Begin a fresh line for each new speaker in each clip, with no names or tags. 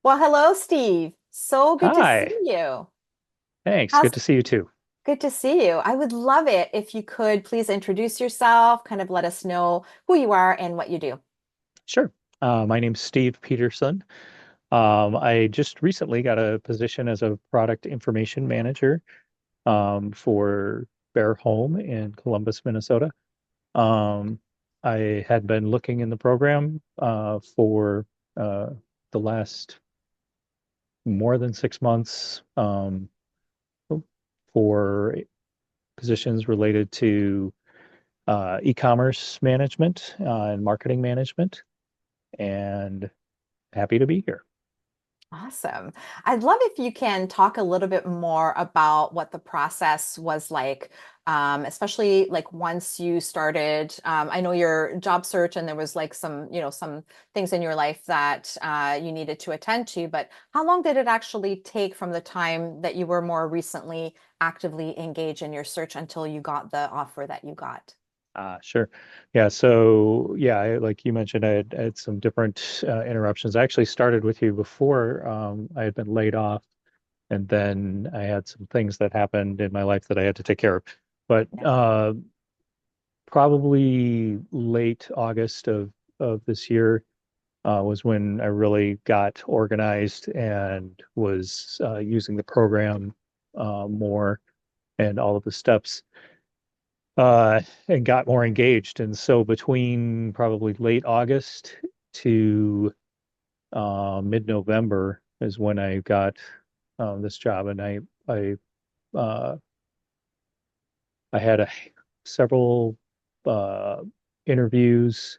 Well, hello, Steve. So good to see
Hi,
you.
thanks.
How's
Good to see you too.
Good to see you. I would love it if you could please introduce yourself, kind of let us know who you are and what you do.
Sure. My name's Steve Peterson. I just recently got a position as a product information manager for Bear Home in Columbus, Minnesota. Um, I had been looking in the program for the last more than 6 months for positions related to e-commerce management and marketing management, and happy to be here.
Awesome. I'd love if you can talk a little bit more about what the process was like, especially like once you started. I know your job search and there was like some things in your life that you needed to attend to, but how long did it actually take from the time that you were more recently actively engaged in your search until you got the offer that you got?
Sure. Yeah. So, yeah, like you mentioned, I had some different interruptions. I actually started with you before I had been laid off, and then I had some things that happened in my life that I had to take care of. But
Yeah.
probably late August of this year was when I really got organized and was using the program more and all of the steps and got more engaged. And so between probably late August to mid-November is when I got this job, and I uh, I had several uh, interviews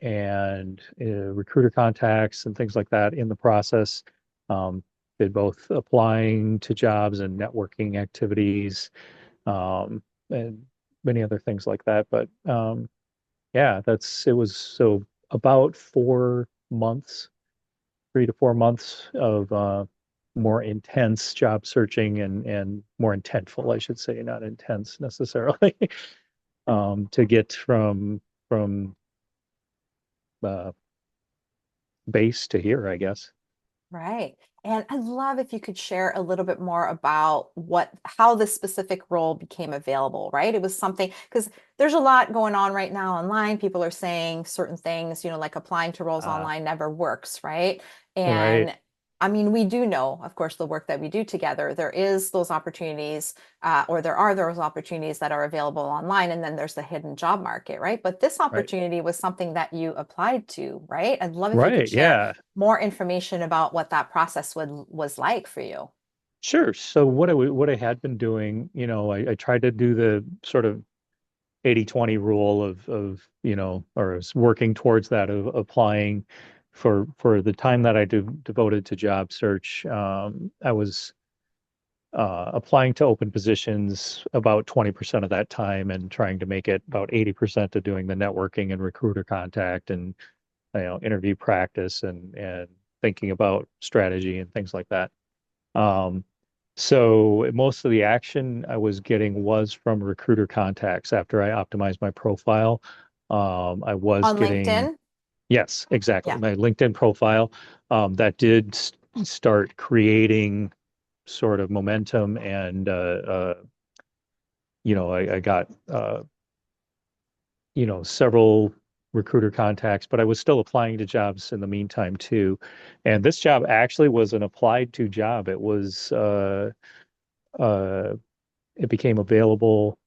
and recruiter contacts and things like that in the process. Um, did both applying to jobs and networking activities, and many other things like that. But yeah, it was so about 4 months, 3 to 4 months of more intense job searching and more intentful, I should say, not intense necessarily, to get from uh, base to here, I guess.
Right. And I'd love if you could share a little bit more about how this specific role became available, right? It was something because there's a lot going on right now online. People are saying certain things, like applying to roles
Uh,
online never works, right?
right,
And I mean, we do know, of course, the work that we do together, there is those opportunities, or there are those opportunities that are available online, and then there's the hidden job market, right? But this
right,
opportunity was something that you applied to, right? I'd love if you could
right.
share
Yeah,
more information about what that process was like for you.
sure. So what I had been doing, I tried to do the sort of 80/20 rule of or I was working towards that of applying for the time that I devoted to job search. I was applying to open positions about 20% of that time and trying to make it about 80% to doing the networking and recruiter contact and interview practice and thinking about strategy and things like that. Um, so most of the action I was getting was from recruiter contacts after I optimized my profile. I was
On
getting,
LinkedIn?
yes, exactly.
Yeah.
My LinkedIn profile that did start creating sort of momentum, and I got several recruiter contacts, but I was still applying to jobs in the meantime too. And this job actually was an applied to job. Uh, it became available.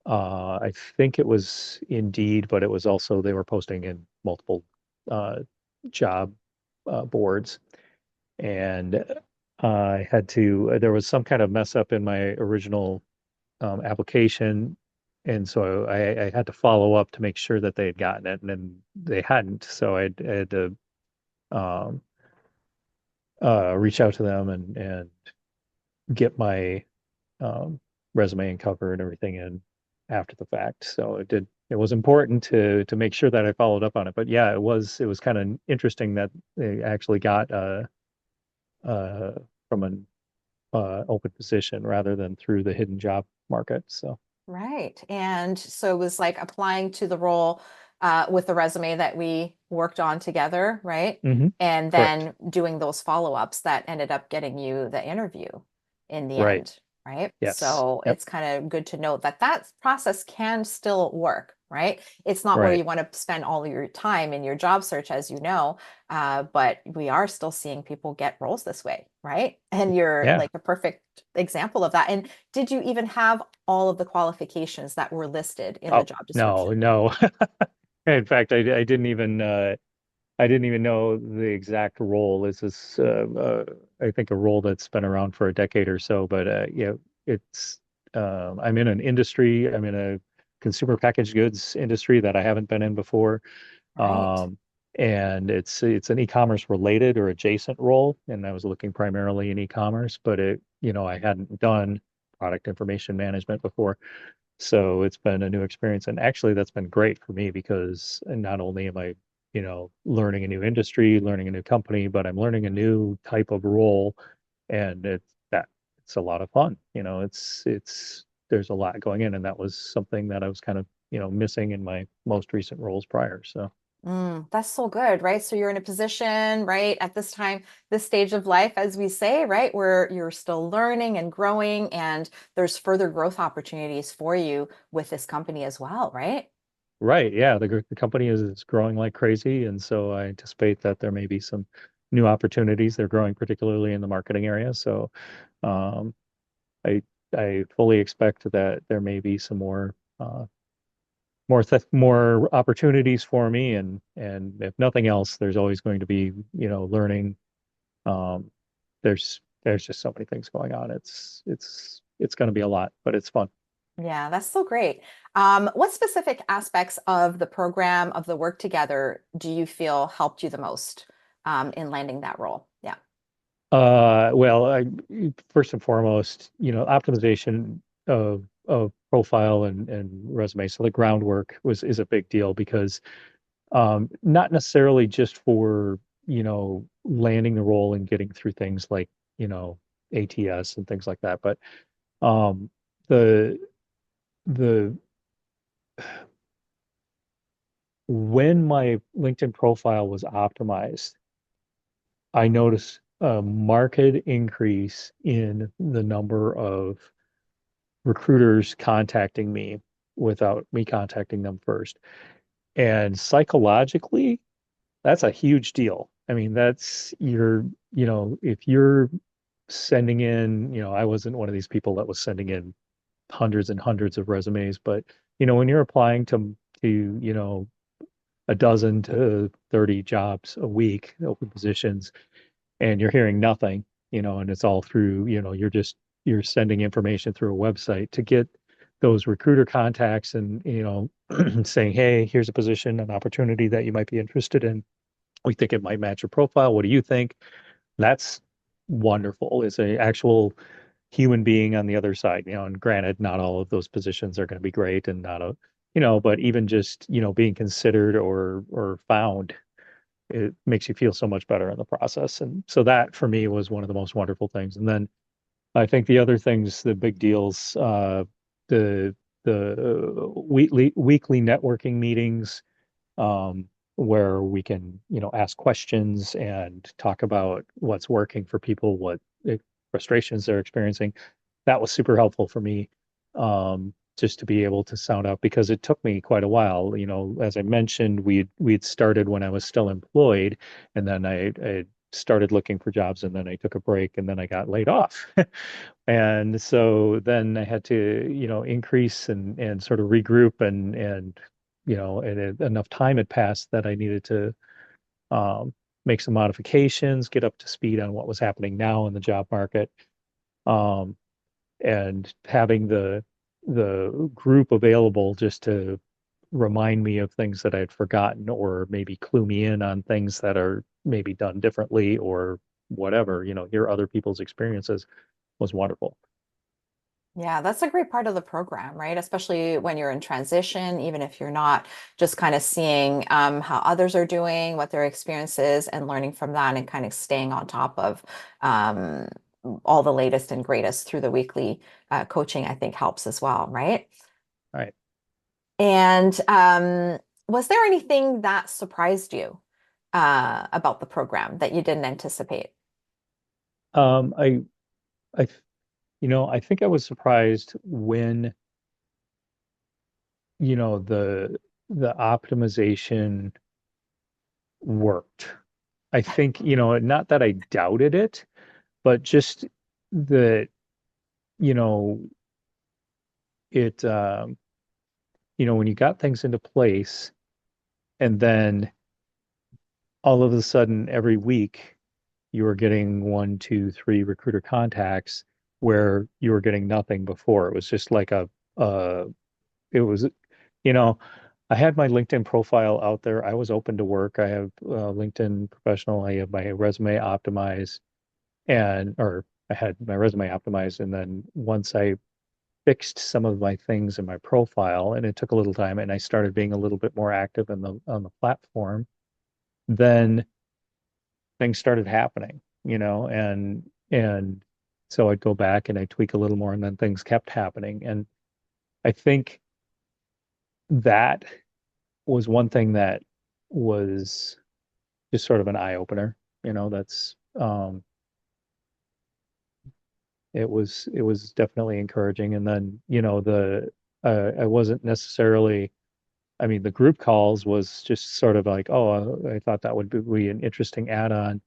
I think it was Indeed, but it was also they were posting in multiple uh, job boards, and I had to. There was some kind of mess up in my original application, and so I had to follow up to make sure that they had gotten it, and then they hadn't. So I had to um, reach out to them and get my um, resume and cover and everything in after the fact. So it did. It was important to make sure that I followed up on it. But yeah, it was kind of interesting that they actually got uh, from an open position rather than through the hidden job market. So
Right. And so it was like applying to the role with the resume that we worked on together, right?
Hmm.
And
Correct.
then doing those follow-ups that ended up getting you the interview in the
Right.
end, right?
Yes.
So
Yep.
it's kind of good to note that that process can still work, right? It's not where
Right.
you want to spend all of your time in your job search, as you know, but we are still seeing people get roles this way, right? And you're
Yeah.
like a perfect example of that. And did you even have all of the qualifications that were listed in the
Oh,
job description?
no, no. In fact, I didn't even know the exact role. This is, I think, a role that's been around for a decade or so. But yeah, it's. I'm in an industry. I'm in a consumer packaged goods industry that I haven't been in before,
Right.
um, and it's an e-commerce related or adjacent role. And I was looking primarily in e-commerce, but I hadn't done product information management before. So it's been a new experience. And actually, that's been great for me because not only am I, learning a new industry, learning a new company, but I'm learning a new type of role. And it's a lot of fun. There's a lot going in. And that was something that I was kind of, missing in my most recent roles prior. So,
That's so good, right? So you're in a position, right, at this time, this stage of life, as we say, right, where you're still learning and growing, and there's further growth opportunities for you with this company as well, right?
right. Yeah. The company is growing like crazy. And so I anticipate that there may be some new opportunities. They're growing particularly in the marketing area. So, um, I I fully expect that there may be some more opportunities for me, and if nothing else, there's always going to be learning. Um, there's just so many things going on. It's going to be a lot, but it's fun.
Yeah, that's so great. What specific aspects of the program, of the work together, do you feel helped you the most in landing that role? Yeah.
Well, first and foremost, optimization of profile and resume. So the groundwork is a big deal because not necessarily just for, landing the role and getting through things like, ATS and things like that, but um, the the when my LinkedIn profile was optimized, I noticed a marked increase in the number of recruiters contacting me without me contacting them first. And psychologically, that's a huge deal. I mean, if you're sending in, I wasn't one of these people that was sending in hundreds and hundreds of resumes, but when you're applying to, a dozen to 30 jobs a week, open positions, and you're hearing nothing, and it's all through, you're sending information through a website to get those recruiter contacts and, saying, hey, here's a position, an opportunity that you might be interested in. We think it might match your profile. What do you think? That's wonderful. It's a actual human being on the other side, and granted, not all of those positions are going to be great and not but even just, being considered or found, it makes you feel so much better in the process. And so that for me was one of the most wonderful things. And then I think the other things, the big deals, the weekly networking meetings, um, where we can, ask questions and talk about what's working for people, what frustrations they're experiencing. That was super helpful for me, just to be able to sound out because it took me quite a while. As I mentioned, we'd started when I was still employed, and then I started looking for jobs, and then I took a break, and then I got laid off. And so then I had to, increase and sort of regroup and enough time had passed that I needed to um, make some modifications, get up to speed on what was happening now in the job market, um, and having the group available just to remind me of things that I'd forgotten or maybe clue me in on things that are maybe done differently or whatever, hear other people's experiences was wonderful.
Yeah, that's a great part of the program, right? Especially when you're in transition, even if you're not just kind of seeing how others are doing, what their experience is, and learning from that and kind of staying on top of um, all the latest and greatest through the weekly coaching, I think helps as well, right?
All right.
And was there anything that surprised you? about the program that you didn't anticipate?
Um, I, I, I think I was surprised when, the optimization worked. I think, not that I doubted it, but just that, you know, it, when you got things into place and then all of a sudden every week you were getting one, two, three recruiter contacts where you were getting nothing before. It was just like uh, it was, you know, I had my LinkedIn profile out there. I was open to work. I have LinkedIn professional. I have my resume optimized or I had my resume optimized. And then once I fixed some of my things in my profile, and it took a little time, and I started being a little bit more active on the platform, then things started happening, and so I'd go back and I'd tweak a little more, and then things kept happening. And I think that was one thing that was just sort of an eye opener. That's it was definitely encouraging. And then, I wasn't necessarily, I mean, the group calls was just sort of like, oh, I thought that would be an interesting add-on.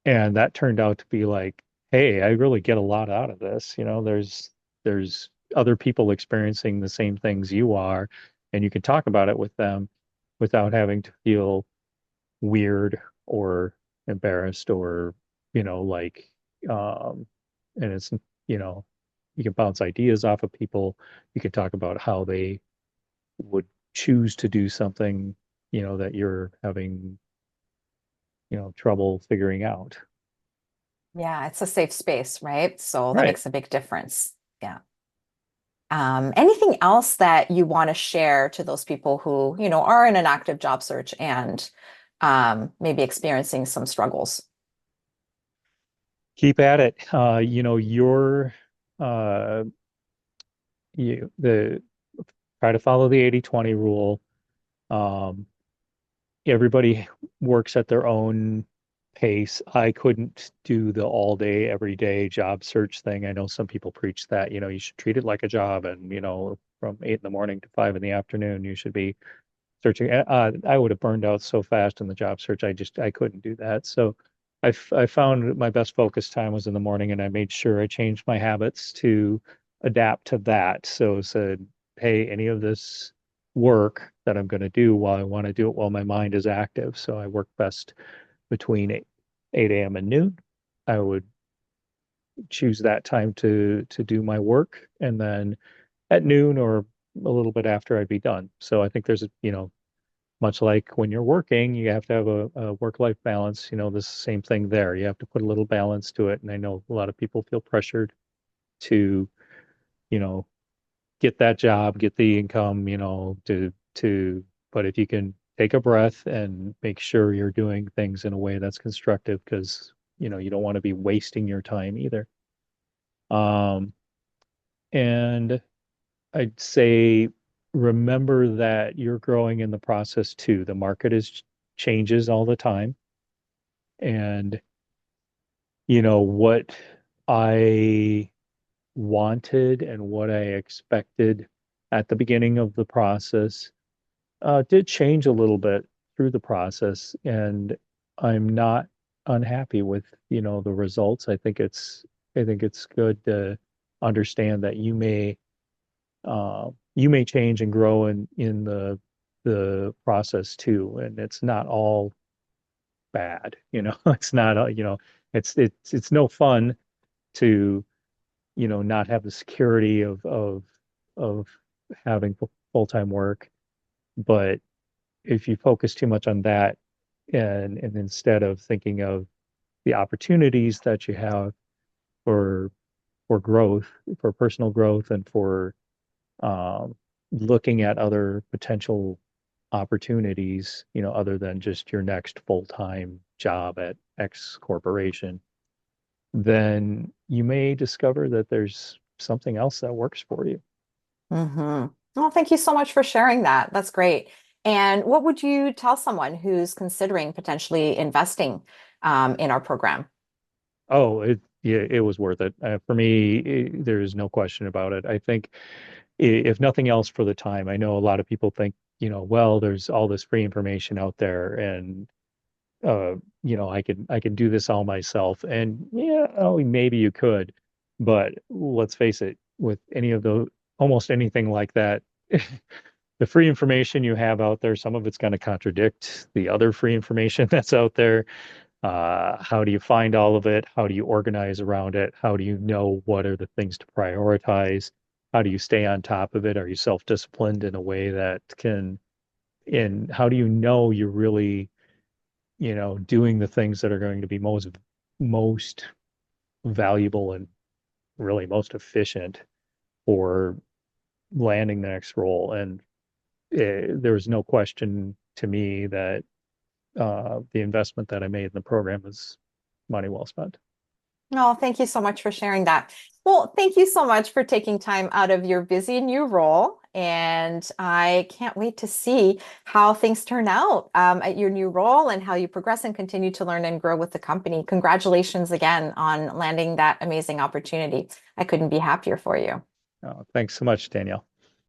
And that turned out to be like, hey, I really get a lot out of this. There's other people experiencing the same things you are, and you can talk about it with them without having to feel weird or embarrassed or, like, and it's, you know, you can bounce ideas off of people. You can talk about how they would choose to do something, that you're having, trouble figuring out.
Yeah, it's a safe space, right? So that
Right.
makes a big difference. Yeah. Anything else that you want to share to those people who, are in an active job search and maybe experiencing some struggles?
Keep at it. Uh, the try to follow the 80/20 rule. Um, Everybody works at their own pace. I couldn't do the all day, every day job search thing. I know some people preach that, you should treat it like a job, and, from 8 in the morning to 5 in the afternoon, you should be searching. I would have burned out so fast in the job search. I couldn't do that. So I found my best focus time was in the morning, and I made sure I changed my habits to adapt to that. So said, hey, any of this work that I'm going to do, while I want to do it while my mind is active. So I work best between 8 a.m. and noon. I would choose that time to do my work, and then at noon or a little bit after, I'd be done. So I think there's much like when you're working, you have to have a work-life balance. This same thing there. You have to put a little balance to it. And I know a lot of people feel pressured to, you know, get that job, get the income, but if you can take a breath and make sure you're doing things in a way that's constructive, because, you don't want to be wasting your time either. Um, and I'd say remember that you're growing in the process too. The market is changes all the time. And, what I wanted and what I expected at the beginning of the process did change a little bit through the process. And I'm not unhappy with, the results. I think it's good to understand that you may change and grow in the process too, and it's not all bad. It's not, it's no fun to, not have the security of having full-time work. But if you focus too much on that, and instead of thinking of the opportunities that you have for growth, for personal growth, and for um, looking at other potential opportunities, other than just your next full-time job at X corporation, then you may discover that there's something else that works for you.
Mm-hmm. Well, thank you so much for sharing that. That's great. And what would you tell someone who's considering potentially investing in our program?
Oh, yeah, it was worth it. For me, there's no question about it. I think if nothing else for the time, I know a lot of people think, well, there's all this free information out there and I can do this all myself. And yeah, oh, maybe you could, but let's face it, with any of those, almost anything like that, the free information you have out there, some of it's going to contradict the other free information that's out there. How do you find all of it? How do you organize around it? How do you know what are the things to prioritize? How do you stay on top of it? Are you self-disciplined in a way that can, and how do you know you're really, doing the things that are going to be most valuable and really most efficient for landing the next role? And there's no question to me that the investment that I made in the program was money well spent.
Oh, thank you so much for sharing that. Well, thank you so much for taking time out of your busy new role. And I can't wait to see how things turn out at your new role and how you progress and continue to learn and grow with the company. Congratulations again on landing that amazing opportunity. I couldn't be happier for you.
Thanks so much, Danielle.